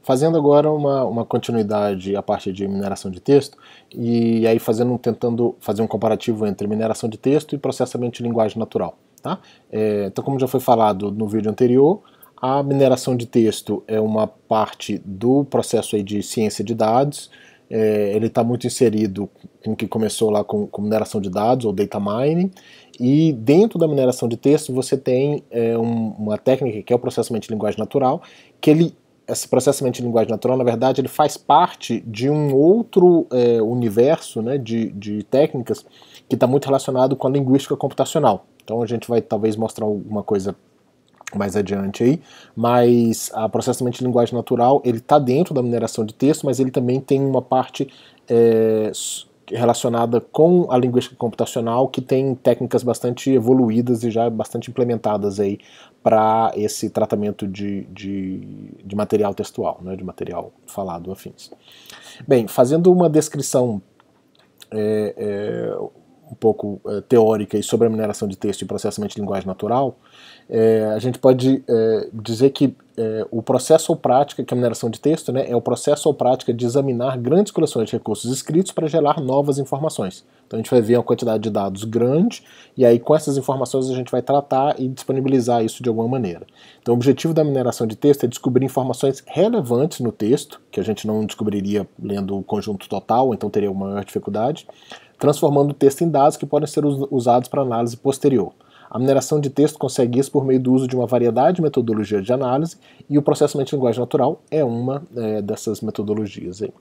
Fazendo agora uma continuidade a partir de mineração de texto, e aí tentando fazer um comparativo entre mineração de texto e processamento de linguagem natural. Tá? Então, como já foi falado no vídeo anterior, a mineração de texto é uma parte do processo aí de ciência de dados. Ele está muito inserido com o que começou lá com mineração de dados, ou data mining, e dentro da mineração de texto você tem uma técnica que é o processamento de linguagem natural, que esse processamento de linguagem natural, na verdade, ele faz parte de um outro universo, né, de técnicas que está muito relacionado com a linguística computacional. Então a gente vai talvez mostrar alguma coisa mais adiante aí, mas o processamento de linguagem natural, ele está dentro da mineração de texto, mas ele também tem uma parte relacionada com a linguística computacional, que tem técnicas bastante evoluídas e já bastante implementadas aí para esse tratamento de material textual, né, de material falado afins. Bem, fazendo uma descrição um pouco teórica aí sobre a mineração de texto e processamento de linguagem natural, a gente pode dizer que o processo ou prática, que é a mineração de texto, né, é o processo ou prática de examinar grandes coleções de recursos escritos para gerar novas informações. Então a gente vai ver uma quantidade de dados grande, e aí com essas informações a gente vai tratar e disponibilizar isso de alguma maneira. Então o objetivo da mineração de texto é descobrir informações relevantes no texto, que a gente não descobriria lendo o conjunto total, então teria uma maior dificuldade, transformando o texto em dados que podem ser usados para análise posterior. A mineração de texto consegue isso por meio do uso de uma variedade de metodologias de análise, e o processamento de linguagem natural é uma dessas metodologias aí.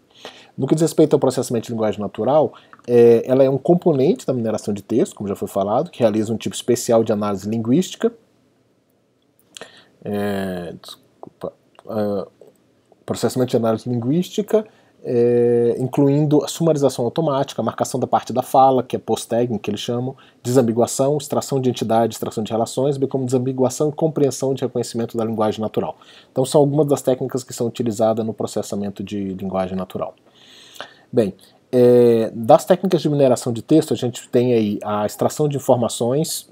No que diz respeito ao processamento de linguagem natural, ela é um componente da mineração de texto, como já foi falado, que realiza um tipo especial de análise linguística. Processamento de análise linguística, incluindo a sumarização automática, a marcação da parte da fala, que é post-tagging, que eles chamam, desambiguação, extração de entidade, extração de relações, bem como desambiguação e compreensão de reconhecimento da linguagem natural. Então são algumas das técnicas que são utilizadas no processamento de linguagem natural. Bem, das técnicas de mineração de texto, a gente tem aí a extração de informações,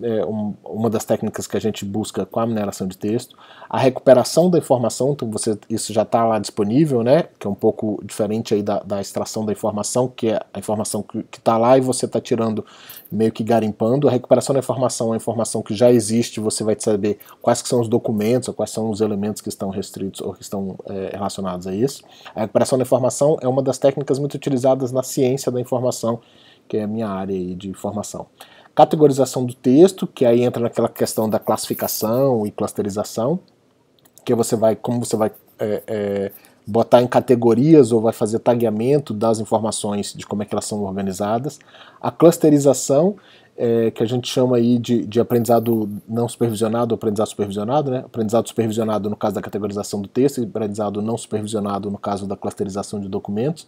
uma das técnicas que a gente busca com a mineração de texto, a recuperação da informação, então isso já está lá disponível, né, que é um pouco diferente aí da extração da informação, que é a informação que está lá e você está tirando, meio que garimpando. A recuperação da informação é a informação que já existe, você vai saber quais que são os documentos, ou quais são os elementos que estão restritos ou que estão relacionados a isso. A recuperação da informação é uma das técnicas muito utilizadas na ciência da informação, que é a minha área aí de formação. Categorização do texto, que aí entra naquela questão da classificação e clusterização, que como você vai botar em categorias ou vai fazer tagueamento das informações, de como é que elas são organizadas. A clusterização, que a gente chama aí de aprendizado não supervisionado ou aprendizado supervisionado, né? Aprendizado supervisionado no caso da categorização do texto e aprendizado não supervisionado no caso da clusterização de documentos,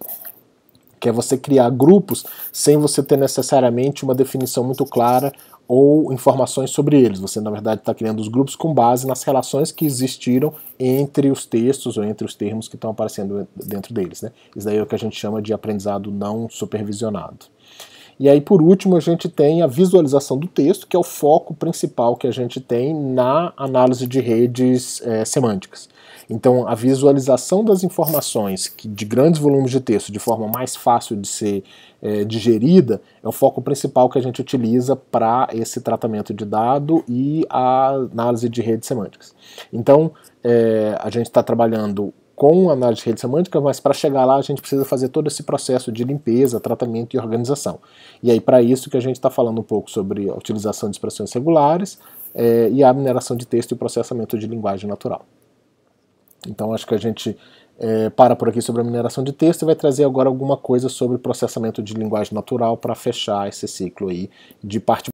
que é você criar grupos sem você ter necessariamente uma definição muito clara ou informações sobre eles. Você, na verdade, está criando os grupos com base nas relações que existiram entre os textos ou entre os termos que estão aparecendo dentro deles, né? Isso daí é o que a gente chama de aprendizado não supervisionado. E aí, por último, a gente tem a visualização do texto, que é o foco principal que a gente tem na análise de redes semânticas. Então, a visualização das informações de grandes volumes de texto de forma mais fácil de ser digerida é o foco principal que a gente utiliza para esse tratamento de dado e a análise de redes semânticas. Então, a gente está trabalhando com análise de rede semântica, mas para chegar lá a gente precisa fazer todo esse processo de limpeza, tratamento e organização. E aí para isso que a gente está falando um pouco sobre a utilização de expressões regulares e a mineração de texto e o processamento de linguagem natural. Então acho que a gente para por aqui sobre a mineração de texto e vai trazer agora alguma coisa sobre processamento de linguagem natural para fechar esse ciclo aí de parte